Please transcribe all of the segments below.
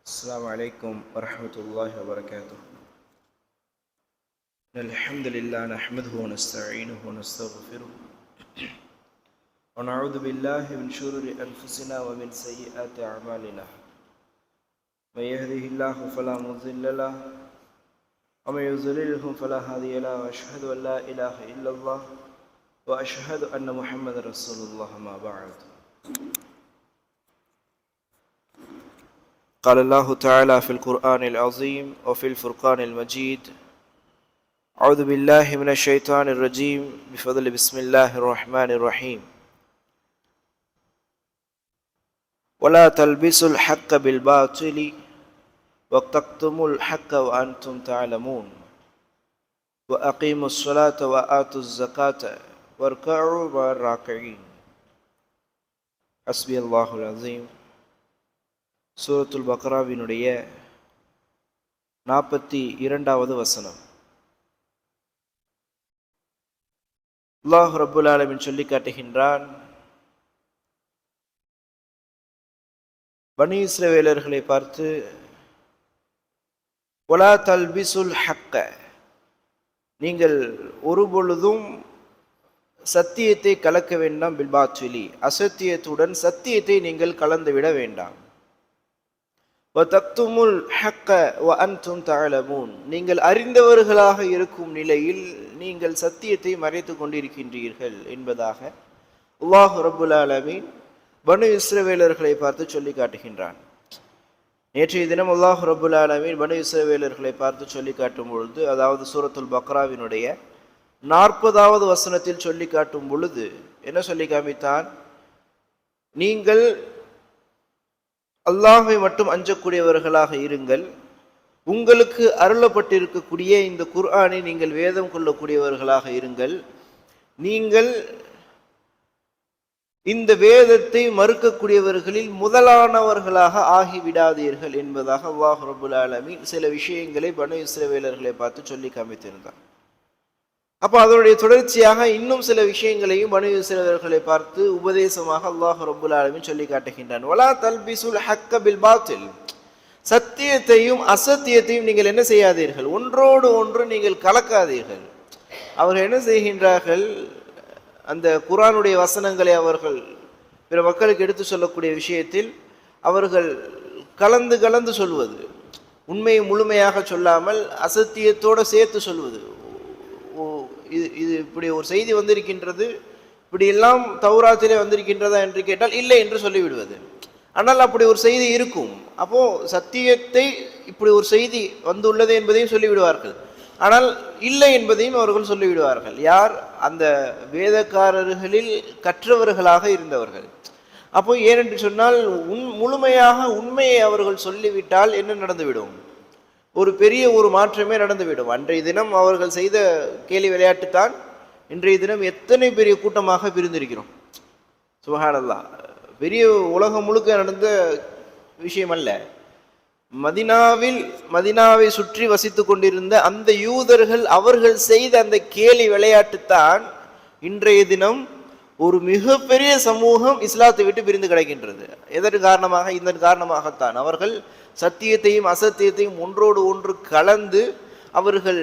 السلام عليكم ورحمة الله وبركاته. الحمد لله نحمده ونستعينه ونستغفره ونعوذ بالله من شرور أنفسنا ومن سيئات أعمالنا. من يهده الله فلا مضل له ومن يضلله فلا هادي له، وأشهد أن لا إله إلا الله وأشهد أن محمدا رسول الله. ما بعد، قال الله تعالى في القرآن العظيم وفي الفرقان المجيد: أعوذ بالله من الشيطان الرجيم، بفضل بسم الله الرحمن الرحيم. ولا تلبسوا الحق بالباطل وتكتموا الحق وأنتم تعلمون وأقيموا الصلاة وآتوا الزكاة واركعوا مع الراكعين. حسبي الله العظيم. சூரத்துல் பக்ராவினுடைய 42வது வசனம். அல்லாஹ் ரப்புல் ஆலமீன் சொல்லி காட்டுகின்றான், பனி இஸ்ரவேலர்களை பார்த்து, வலா தல்பிசுல் ஹக்க, நீங்கள் ஒரு பொழுதும் சத்தியத்தை கலக்க வேண்டாம், பில்பாத்விலி, அசத்தியத்துடன் சத்தியத்தை நீங்கள் கலந்துவிட வேண்டாம். வதக்துமுல் ஹக்க வஅன்தும் தஅலமூன், நீங்கள் அறிந்தவர்களாக இருக்கும் நிலையில் நீங்கள் சத்தியத்தை மறைத்துக் கொண்டிருக்கின்றீர்கள் என்பதாக அல்லாஹ் ரப்புல் ஆலமீன் பனு இஸ்ரவேலர்களை பார்த்து சொல்லி காட்டுகின்றான். நேற்றைய தினம் அல்லாஹ் ரப்புல் ஆலமீன் பனு இஸ்ரவேலர்களை பார்த்து சொல்லி காட்டும் பொழுது, அதாவது சூரத்துல் பக்ராவினுடைய 40வது வசனத்தில் சொல்லி காட்டும் பொழுது என்ன சொல்லி காமித்தான்? நீங்கள் அல்லாஹை மட்டும் அஞ்சக்கூடியவர்களாக இருங்கள், உங்களுக்கு அருளப்பட்டிருக்கக்கூடிய இந்த குர்ஆனை நீங்கள் வேதம் கொள்ளக்கூடியவர்களாக இருங்கள், நீங்கள் இந்த வேதத்தை மறுக்கக்கூடியவர்களில் முதலானவர்களாக ஆகிவிடாதீர்கள் என்பதாக அல்லாஹ் ரப்புல் ஆலமீன் சில விஷயங்களை பனு இஸ்ரவேலர்களை பார்த்து சொல்லி காமித்திருந்தார். அப்போ அதனுடைய தொடர்ச்சியாக இன்னும் சில விஷயங்களையும் பனு இஸ்ரவேலர்களை பார்த்து உபதேசமாக அல்லாஹ் ரப்புல் ஆலமீன் சொல்லி காட்டுகின்றான். வலா தல்பிசுல் ஹக்க பில் பாத்தில், சத்தியத்தையும் அசத்தியத்தையும் நீங்கள் என்ன செய்யாதீர்கள், ஒன்றோடு ஒன்று நீங்கள் கலக்காதீர்கள். அவர்கள் என்ன செய்கின்றார்கள்? அந்த குர்ஆனுடைய வசனங்களை அவர்கள் பிற மக்களுக்கு எடுத்து சொல்லக்கூடிய விஷயத்தில் அவர்கள் கலந்து கலந்து சொல்வது, உண்மையை முழுமையாக சொல்லாமல் அசத்தியத்தோடு சேர்த்து சொல்வது. இது இப்படி ஒரு செய்தி வந்திருக்கின்றது, இப்படி எல்லாம் தௌராத்திலே வந்திருக்கின்றதா என்று கேட்டால் இல்லை என்று சொல்லிவிடுவது. ஆனால் அப்படி ஒரு செய்தி இருக்கும். அப்போ சத்தியத்தை இப்படி ஒரு செய்தி வந்துள்ளது என்பதையும் சொல்லிவிடுவார்கள், ஆனால் இல்லை என்பதையும் அவர்கள் சொல்லிவிடுவார்கள். யார்? அந்த வேதக்காரர்களில் கற்றவர்களாக இருந்தவர்கள். அப்போ ஏனென்று சொன்னால் முழுமையாக உண்மையை அவர்கள் சொல்லிவிட்டால் என்ன நடந்துவிடும்? ஒரு பெரிய ஒரு மாற்றமே நடந்துவிடும். அன்றைய தினம் அவர்கள் செய்த கேலி விளையாட்டு தான் இன்றைய தினம் எத்தனை பெரிய கூட்டமாக பிரிந்திருக்கிறோம். சுப்ஹானல்லாஹ், பெரிய உலகம் முழுக்க நடந்த விஷயம் அல்ல. மதினாவை சுற்றி வசித்து கொண்டிருந்த அந்த யூதர்கள் அவர்கள் செய்த அந்த கேலி விளையாட்டு தான் இன்றைய தினம் ஒரு மிகப்பெரிய சமூகம் இஸ்லாத்தை விட்டு பிரிந்து கிடக்கின்றது. எதற்கு காரணமாக? இதன் காரணமாகத்தான் அவர்கள் சத்தியத்தையும் அசத்தியத்தையும் ஒன்றோடு ஒன்று கலந்து அவர்கள்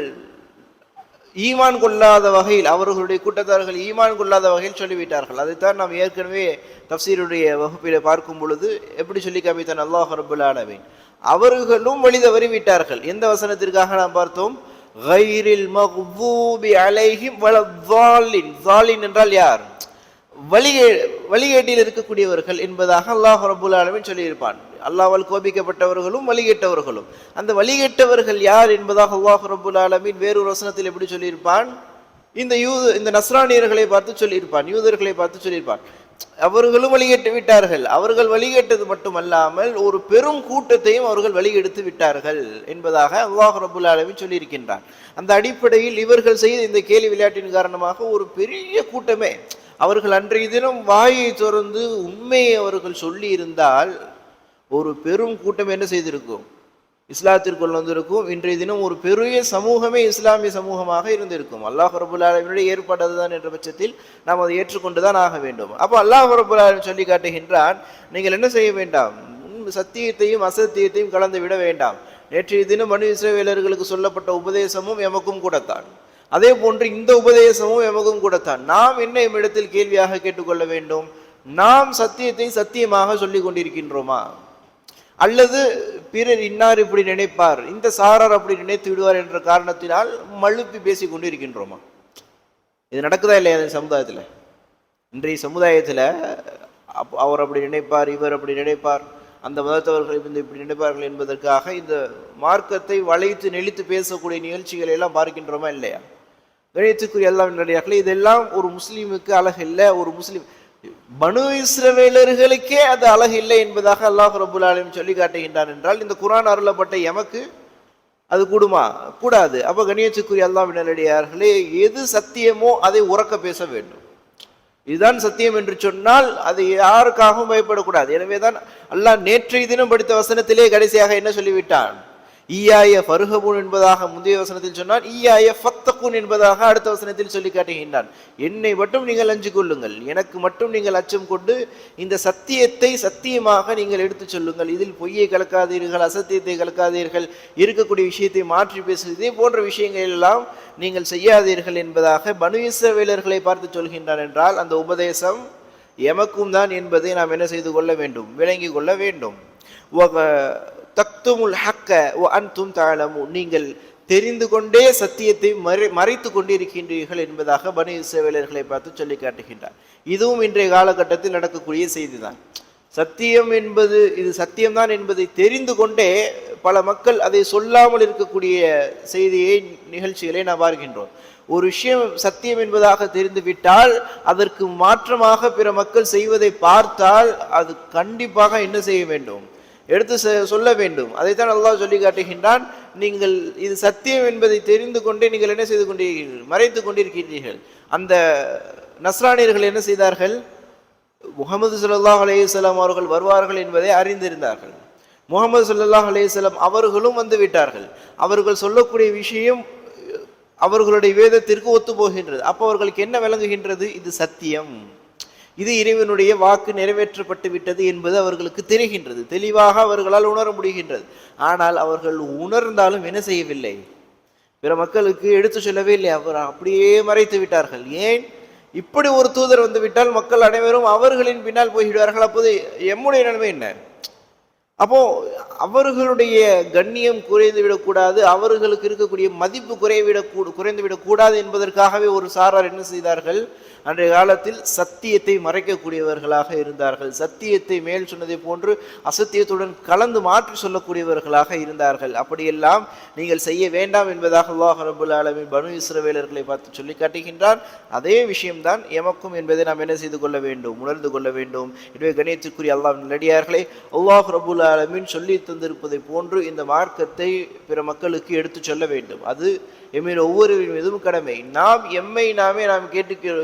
ஈமான் கொள்ளாத வகையில், அவர்களுடைய கூட்டத்தார்கள் ஈமான் கொள்ளாத வகையில் சொல்லிவிட்டார்கள். அதைத்தான் நாம் ஏற்கனவே தஃப்சீருடைய வகுப்பிலே பார்க்கும் பொழுது எப்படி சொல்லி காமித்தான் அல்லாஹ் ரப்புல் ஆலமீன்? அவர்களும் வழி தவறிவிட்டார்கள். எந்த வசனத்திற்காக நாம் பார்த்தோம்? கைரில் மக்தூபி அலைஹிம் வலத்தாலின். தாலின் என்றால் யார்? வழிகேட்டில் இருக்கக்கூடியவர்கள் என்பதாக அல்லாஹ் ரப்புல் ஆலமீன் சொல்லியிருப்பான். அல்லாஹ்வால் கோபிக்கப்பட்டவர்களும் வழிகேட்டவர்களும். அந்த வழிகேட்டவர்கள் யார் என்பதாக அல்லாஹ் ரப்புல் ஆலமீன் வேறொரு வசனத்தில் எப்படி சொல்லியிருப்பான்? இந்த நஸ்ரானியர்களை பார்த்து சொல்லியிருப்பான், யூதர்களை பார்த்து சொல்லியிருப்பான். அவர்களும் வழிகேட்டு விட்டார்கள். அவர்கள் வழிகேட்டது மட்டுமல்லாமல் ஒரு பெரும் கூட்டத்தையும் அவர்கள் வழிகெடுத்து விட்டார்கள் என்பதாக அல்லாஹ் ரப்புல் ஆலமீன் சொல்லியிருக்கின்றான். அந்த அடிப்படையில் இவர்கள் செய்த இந்த கேலி விளையாட்டின் காரணமாக ஒரு பெரிய கூட்டமே, அவர்கள் அன்றைய தினம் வாயை திறந்து உண்மையை அவர்கள் சொல்லி இருந்தால் ஒரு பெரும் கூட்டம் என்ன செய்திருக்கும்? இஸ்லாத்திற்குள் வந்திருக்கும். இன்றைய தினம் ஒரு பெரிய சமூகமே இஸ்லாமிய சமூகமாக இருந்திருக்கும். அல்லாஹ் ரப்புல் ஆலமீனுடைய ஏற்பாடு அதுதான் என்ற பட்சத்தில் நாம் அதை ஏற்றுக்கொண்டுதான் ஆக வேண்டும். அப்போ அல்லாஹ் ரப்புல் ஆலமீன் சொல்லி காட்டுகின்றான், நீங்கள் என்ன செய்ய வேண்டாம், சத்தியத்தையும் அசத்தியத்தையும் கலந்து விட வேண்டாம். நேற்றைய தினம் பனு இஸ்ரவேலர்களுக்கு சொல்லப்பட்ட உபதேசமும் எமக்கும் கூடத்தான். அதே போன்று இந்த உபதேசமும் எமக்கும் கூடத்தான். நாம் என்ன இடத்தில் கேள்வியாக கேட்டுக்கொள்ள வேண்டும்? நாம் சத்தியத்தை சத்தியமாக சொல்லிக் கொண்டிருக்கின்றோமா, அல்லது பிறர் இன்னார் இப்படி நினைப்பார், இந்த சாரார் அப்படி நினைத்து விடுவார் என்ற காரணத்தினால் மழுப்பி பேசி கொண்டு இருக்கின்றோமா? இது நடக்குதா இல்லையா இந்த சமுதாயத்தில்? இன்றைய சமுதாயத்தில் அவர் அப்படி நினைப்பார், இவர் அப்படி நினைப்பார், அந்த மதத்தவர்கள் இப்படி நினைப்பார்கள் என்பதற்காக இந்த மார்க்கத்தை வளைத்து நெளித்து பேசக்கூடிய நிகழ்ச்சிகளை எல்லாம் பார்க்கின்றோமா இல்லையா? கணியத்துக்குரிய எல்லாம் நடிகார்களே, இதெல்லாம் ஒரு முஸ்லீமுக்கு அழகு இல்லை. ஒரு முஸ்லீம் பனு இஸ்ரவேலர்களுக்கே அது அழகு இல்லை என்பதாக அல்லாஹ் ரப்புல் ஆலமீன் சொல்லி காட்டுகின்றான் என்றால் இந்த குர்ஆன் அருளப்பட்ட எமக்கு அது கூடுமா? கூடாது. அப்ப கணியத்துக்குரிய அல்லாஹ் நல்லடியார்களே, எது சத்தியமோ அதை உறக்க பேச வேண்டும். இதுதான் சத்தியம் என்று சொன்னால் அது யாருக்காகவும் பயப்படக்கூடாது. எனவேதான் அல்லாஹ் நேற்றைய தினம் படித்த வசனத்திலே கடைசியாக என்ன சொல்லிவிட்டான்? ஈயாய ஃபர்ஹபூன் என்பதாக முந்தைய வசனத்தில் சொன்னான், ஈயாய ஃபத்தகுன் என்பதாக அடுத்த வசனத்தில் சொல்லி காட்டுகின்றான். என்னை மட்டும் நீங்கள் அஞ்சு கொள்ளுங்கள், எனக்கு மட்டும் நீங்கள் அச்சம் கொண்டு இந்த சத்தியத்தை சத்தியமாக நீங்கள் எடுத்து சொல்லுங்கள், இதில் பொய்யை கலக்காதீர்கள், அசத்தியத்தை கலக்காதீர்கள், இருக்கக்கூடிய விஷயத்தை மாற்றி பேசுவது, இதே போன்ற விஷயங்கள் எல்லாம் நீங்கள் செய்யாதீர்கள் என்பதாக பனு இஸ்ரவேலர்களை பார்த்து சொல்கின்றான். என்றால் அந்த உபதேசம் எமக்கும் தான் என்பதை நாம் என்ன செய்து கொள்ள வேண்டும்? விளங்கி கொள்ள வேண்டும். தக்துமுல் ஹக்க வ அன்தும் தஅலமூன், நீங்கள் தெரிந்து கொண்டே சத்தியத்தை மறைத்து கொண்டிருக்கின்றீர்கள் என்பதாக பனு இஸ்ரவேலர்களை பார்த்து சொல்லி காட்டுகின்றார். இதுவும் இன்றைய காலகட்டத்தில் நடக்கக்கூடிய செய்தி தான். சத்தியம் என்பது இது சத்தியம்தான் என்பதை தெரிந்து கொண்டே பல மக்கள் அதை சொல்லாமல் இருக்கக்கூடிய செய்தியை நிகழ்ச்சிகளை நாம் பார்க்கின்றோம். ஒரு விஷயம் சத்தியம் என்பதாக தெரிந்துவிட்டால் அதற்கு மாற்றமாக பிற மக்கள் செய்வதை பார்த்தால் அது கண்டிப்பாக என்ன செய்ய வேண்டும்? எடுத்து சொல்ல வேண்டும். அதைத்தான் அல்லாஹ் சொல்லி காட்டுகின்றான். நீங்கள் இது சத்தியம் என்பதை தெரிந்து கொண்டே நீங்கள் என்ன செய்து கொண்டிருக்கிறீர்கள்? மறைத்து கொண்டிருக்கிறீர்கள். அந்த நஸ்ரானியர்கள் என்ன செய்தார்கள்? முஹம்மது ஸல்லல்லாஹு அலைஹி வஸல்லம் அவர்கள் வருவார்கள் என்பதை அறிந்திருந்தார்கள். முஹம்மது ஸல்லல்லாஹு அலைஹி வஸல்லம் அவர்களும் வந்து விட்டார்கள். அவர்கள் சொல்லக்கூடிய விஷயம் அவர்களுடைய வேதத்திற்கு ஒத்து போகின்றது. அப்போ அவர்களுக்கு என்ன விளங்குகின்றது? இது சத்தியம், இது இறைவனுடைய வாக்கு நிறைவேற்றப்பட்டு விட்டது என்பது அவர்களுக்கு தெரிகின்றது. தெளிவாக அவர்களால் உணர முடிகின்றது. ஆனால் அவர்கள் உணர்ந்தாலும் என்ன செய்யவில்லை? பிற மக்களுக்கு எடுத்து சொல்லவே இல்லை. அவர் அப்படியே மறைத்து விட்டார்கள். ஏன்? இப்படி ஒரு தூதர் வந்து விட்டால் மக்கள் அனைவரும் அவர்களின் பின்னால் போய்விடுவார்கள். அப்போது எம்முடைய நிலைமை என்ன? அப்போ அவர்களுடைய கண்ணியம் குறைந்து விடக்கூடாது, அவர்களுக்கு இருக்கக்கூடிய மதிப்பு குறைந்து விடக்கூடாது என்பதற்காகவே ஒரு சாரார் என்ன செய்தார்கள்? அன்றைய காலத்தில் சத்தியத்தை மறைக்கக்கூடியவர்களாக இருந்தார்கள். சத்தியத்தை மேல் சொன்னதை போன்று அசத்தியத்துடன் கலந்து மாற்றி சொல்லக்கூடியவர்களாக இருந்தார்கள். அப்படியெல்லாம் நீங்கள் செய்ய வேண்டாம் என்பதாக அல்லாஹ் ரப்புல் ஆலமீன் பனு இஸ்ரவேலர்களை பார்த்து சொல்லி காட்டுகின்றான். அதே விஷயம்தான் எமக்கும் என்பதை நாம் என்ன செய்து கொள்ள வேண்டும்? உணர்ந்து கொள்ள வேண்டும். எனவே கணியத்திற்குரிய அல்லாஹ் நல்லடியார்களே, அல்லாஹ் ரப்புல் ஆலமீன் சொல்லி தந்திருப்பதை போன்று இந்த மார்க்கத்தை பிற மக்களுக்கு எடுத்து சொல்ல வேண்டும். அது எம்மின் ஒவ்வொருவரின் மீதும் கடமை. நாம் எம்மை நாமே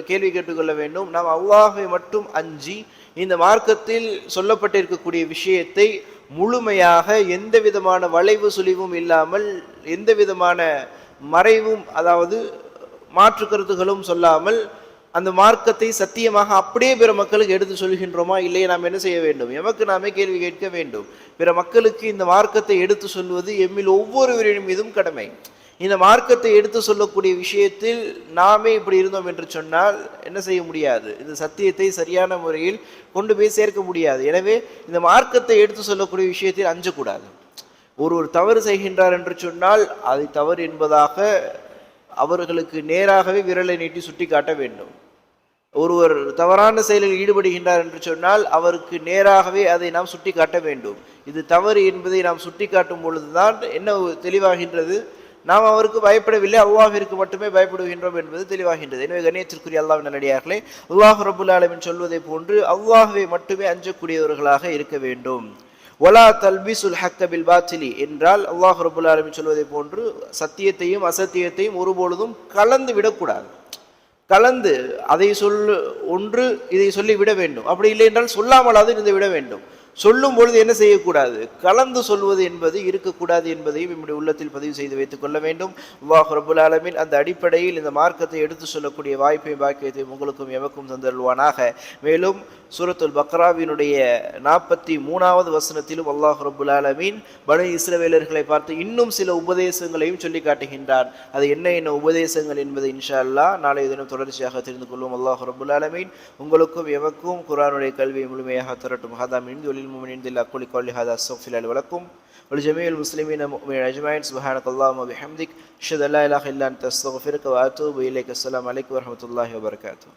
கேள்வி கேட்டுக்கொள்ள வேண்டும். நாம் அல்லாஹ்வை மட்டும் அஞ்சி இந்த மார்க்கத்தில் சொல்லப்பட்டிருக்கக்கூடிய விஷயத்தை முழுமையாக எந்த விதமான வளைவு சுழிவும் இல்லாமல், எந்த விதமான மறைவும் அதாவது மாற்று கருத்துகளும் சொல்லாமல் அந்த மார்க்கத்தை சத்தியமாக அப்படியே பிற மக்களுக்கு எடுத்து சொல்கின்றோமா இல்லையே நாம் என்ன செய்ய வேண்டும்? எமக்கு நாமே கேள்வி கேட்க வேண்டும். பிற மக்களுக்கு இந்த மார்க்கத்தை எடுத்து சொல்வது எம்மில் ஒவ்வொருவரின் மீதும் கடமை. இந்த மார்க்கத்தை எடுத்து சொல்லக்கூடிய விஷயத்தில் நாமே இப்படி இருந்தோம் என்று சொன்னால் என்ன செய்ய முடியாது? இந்த சத்தியத்தை சரியான முறையில் கொண்டு போய் சேர்க்க முடியாது. எனவே இந்த மார்க்கத்தை எடுத்து சொல்லக்கூடிய விஷயத்தில் அஞ்சக்கூடாது. ஒரு தவறு செய்கின்றார் என்று சொன்னால் அதை தவறு என்பதாக அவர்களுக்கு நேராகவே விரலை நீட்டி சுட்டி காட்ட வேண்டும். ஒருவர் தவறான செயலில் ஈடுபடுகின்றார் என்று சொன்னால் அவருக்கு நேராகவே அதை நாம் சுட்டி காட்ட வேண்டும். இது தவறு என்பதை நாம் சுட்டி காட்டும் பொழுதுதான் என்ன தெளிவாகின்றது? நாம் அவருக்கு பயப்படவில்லை, அல்லாஹ்விற்கு மட்டுமே பயப்படுகின்றோம் என்பது தெளிவாகின்றது. எனவே கண்ணியத்திற்குரிய அல்லாஹ்வின் நல்லடியார்களே, அல்லாஹ் ரப்புல் ஆலமீன் சொல்வதை போன்று அல்லாஹ்வை மட்டுமே அஞ்சக்கூடியவர்களாக இருக்க வேண்டும். வலா தல்பிசுல் ஹக்க பில் பாத்திலி என்றால் அல்லாஹ் ரப்புல் ஆலமீன் சொல்வதை போன்று சத்தியத்தையும் அசத்தியத்தையும் ஒருபொழுதும் கலந்து விடக்கூடாது. கலந்து அதை ஒன்று இதை சொல்லி விட வேண்டும். அப்படி இல்லை என்றால் சொல்லாமலாவது இருந்து விட வேண்டும். சொல்லும் பொழுது என்ன செய்யக்கூடாது, கலந்து சொல்வது என்பது இருக்கக்கூடாது என்பதையும் நம்முடைய உள்ளத்தில் பதிவு செய்து வைத்துக் கொள்ள வேண்டும். அல்லாஹ் ரப்புல் ஆலமீன் அந்த அடிப்படையில் இந்த மார்க்கத்தை எடுத்து சொல்லக்கூடிய வாய்ப்பை பாக்கியத்தையும் உங்களுக்கும் எமக்கும் தந்தருள்வானாக. மேலும் சூரத்துல் பக்ராவினுடைய 43வது வசனத்திலும் அல்லாஹ் ரப்புல் ஆலமீன் பனு இஸ்ரவேலர்களை பார்த்து இன்னும் சில உபதேசங்களையும் சொல்லி காட்டுகின்றான். அது என்ன உபதேசங்கள் என்பதை இன்ஷா அல்லாஹ் நாளைய தினம் தொடர்ச்சியாக தெரிந்து கொள்வோம். அல்லாஹ் ரப்புல் ஆலமீன் உங்களுக்கும் எமக்கும் குர்ஆனுடைய கல்வியை முழுமையாக தரட்டும். ஹதா மின் المؤمنين دل أقول قولي هذا أستغفر الله ولكم ولجميع المسلمين والمؤمنين أجمعين. سبحانك اللهم وبحمدك أشهد أن لا إله إلا أنت أستغفرك وأتوب إليك. السلام عليكم ورحمة الله وبركاته.